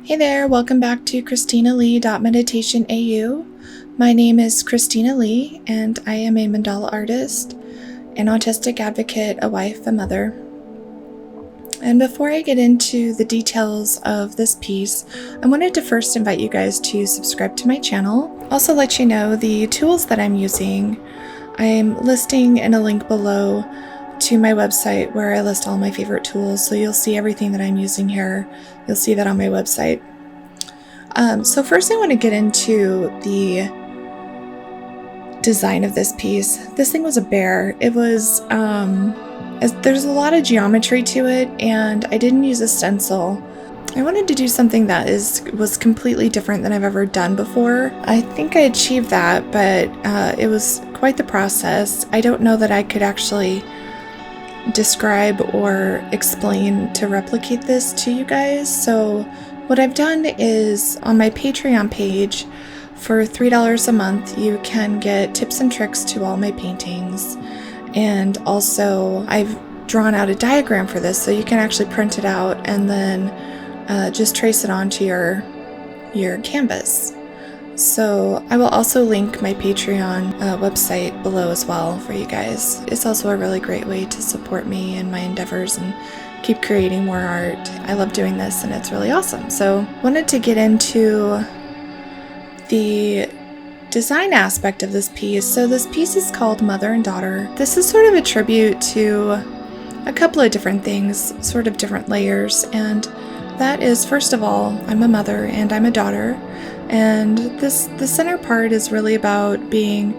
Hey there, welcome back to Christina Lee Meditation AU. My name is Christina Lee, and I am a mandala artist, an autistic advocate, a wife, a mother. And before I get into the details of this piece, I wanted to first invite you guys to subscribe to my channel. Also let you know the tools that I'm using. I'm listing in a link below to my website where I list all my favorite tools, so you'll see everything that I'm using here. You'll see that on my website. So first I want to get into the design of this piece. This thing was a bear. It was, there's a lot of geometry to it, and I didn't use a stencil. I wanted to do something that was completely different than I've ever done before. I think I achieved that, but it was quite the process. I don't know that I could actually describe or explain to replicate this to you guys. So what I've done is on my Patreon page for $3 a month, you can get tips and tricks to all my paintings. And also I've drawn out a diagram for this, so you can actually print it out and then just trace it onto your canvas. So I will also link my Patreon website below as well for you guys. It's also a really great way to support me in my endeavors and keep creating more art. I love doing this and it's really awesome. So wanted to get into the design aspect of this piece. So this piece is called Mother and Daughter. This is sort of a tribute to a couple of different things, sort of different layers, and that is, first of all, I'm a mother and I'm a daughter. And the center part is really about being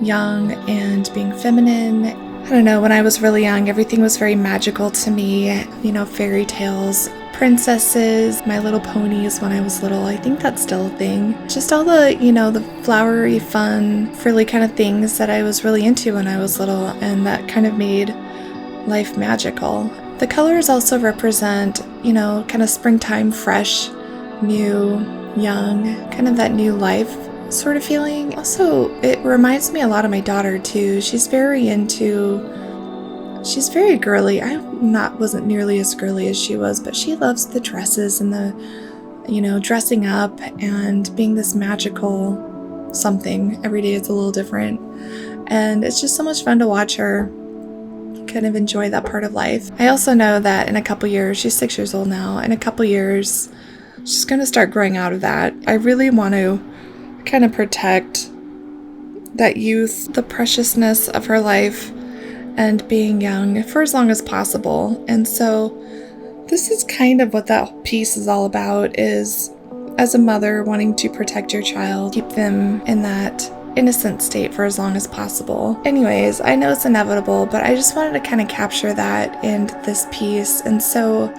young and being feminine. I don't know, when I was really young, everything was very magical to me. You know, fairy tales, princesses, My Little Ponies when I was little. I think that's still a thing. Just all the, the flowery, fun, frilly kind of things that I was really into when I was little, and that kind of made life magical. The colors also represent, kind of springtime, fresh, new, young, kind of that new life sort of feeling. Also, it reminds me a lot of my daughter too. She's very girly. Wasn't nearly as girly as she was, but she loves the dresses and the, dressing up and being this magical something. Every day it's a little different. And it's just so much fun to watch her kind of enjoy that part of life. I also know that in a couple years, she's 6 years old now, in a couple years, she's going to start growing out of that. I really want to kind of protect that youth, the preciousness of her life, and being young for as long as possible. And so this is kind of what that piece is all about, is as a mother wanting to protect your child, keep them in that innocent state for as long as possible. Anyways, I know it's inevitable, but I just wanted to kind of capture that in this piece. And so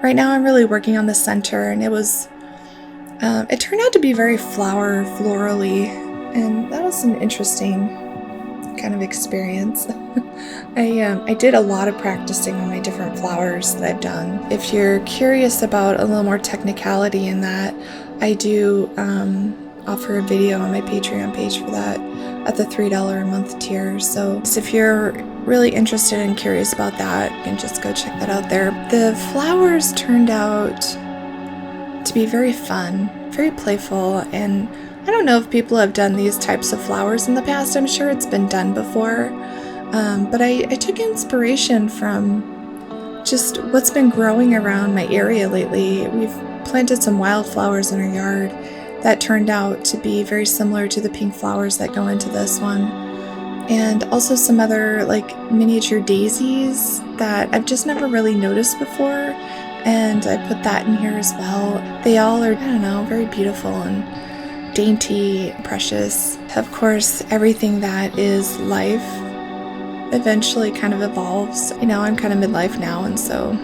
right now I'm really working on the center, and it turned out to be very florally, and that was an interesting kind of experience. I did a lot of practicing on my different flowers that I've done. If you're curious about a little more technicality in that, I do offer a video on my Patreon page for that at the $3 a month tier. So if you're really interested and curious about that, you can just go check that out there. The flowers turned out to be very fun, very playful, and I don't know if people have done these types of flowers in the past. I'm sure it's been done before, but I took inspiration from just what's been growing around my area lately. We've planted some wildflowers in our yard that turned out to be very similar to the pink flowers that go into this one. And also some other miniature daisies that I've just never really noticed before. And I put that in here as well. They all are, very beautiful and dainty, precious. Of course, everything that is life eventually kind of evolves. I'm kind of midlife now, and so,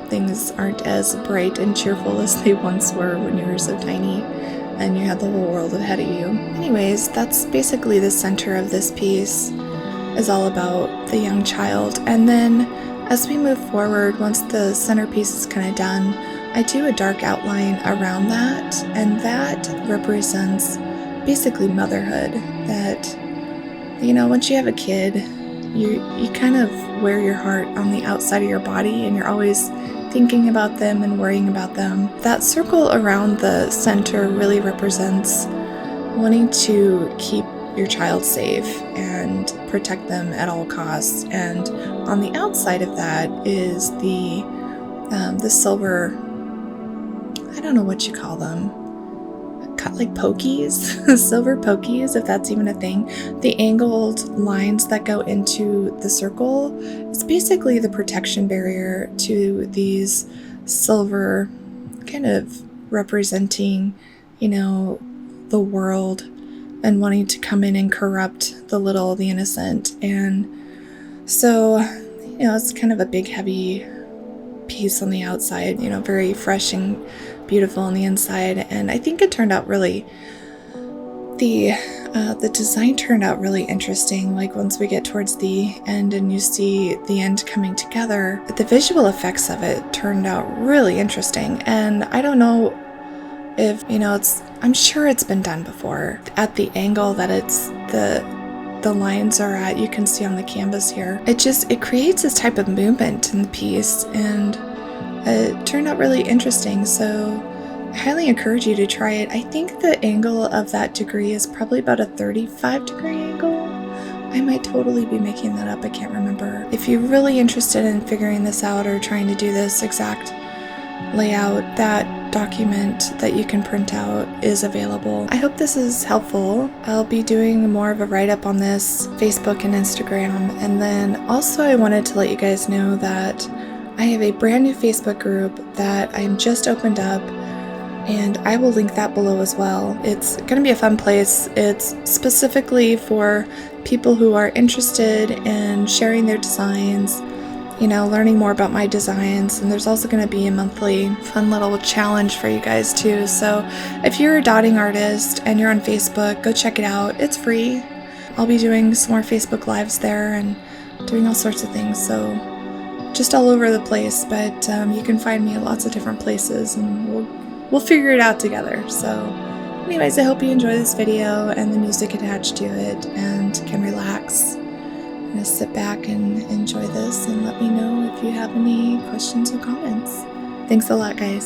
things aren't as bright and cheerful as they once were when you were so tiny and you had the whole world ahead of you. Anyways, that's basically the center of this piece, is all about the young child. And then as we move forward, once the centerpiece is kind of done, I do a dark outline around that, and that represents basically motherhood. That, once you have a kid, you kind of wear your heart on the outside of your body, and you're always thinking about them and worrying about them. That circle around the center really represents wanting to keep your child safe and protect them at all costs. And on the outside of that is the silver, I don't know what you call them, like pokies, silver pokies, if that's even a thing. The angled lines that go into the circle is basically the protection barrier to these silver, kind of representing, the world and wanting to come in and corrupt the little, the innocent. And so, it's kind of a big, heavy piece on the outside, very fresh and beautiful on the inside. And I think it turned out really, the design turned out really interesting. Like once we get towards the end and you see the end coming together, the visual effects of it turned out really interesting. And I don't know if, I'm sure it's been done before at the angle that it's the lines are at. You can see on the canvas here. It creates this type of movement in the piece, and it turned out really interesting. So I highly encourage you to try it. I think the angle of that degree is probably about a 35-degree angle. I might totally be making that up. I can't remember. If you're really interested in figuring this out or trying to do this exact layout, that document that you can print out is available. I hope this is helpful. I'll be doing more of a write-up on this, Facebook and Instagram. And then also I wanted to let you guys know that I have a brand new Facebook group that I'm just opened up, and I will link that below as well. It's going to be a fun place. It's specifically for people who are interested in sharing their designs, learning more about my designs. And there's also going to be a monthly fun little challenge for you guys too. So if you're a dotting artist and you're on Facebook, go check it out. It's free. I'll be doing some more Facebook Lives there and doing all sorts of things. So just all over the place, but you can find me at lots of different places, and we'll figure it out together. So anyways, I hope you enjoy this video and the music attached to it and can relax. Just sit back and enjoy this, and let me know if you have any questions or comments. Thanks a lot, guys.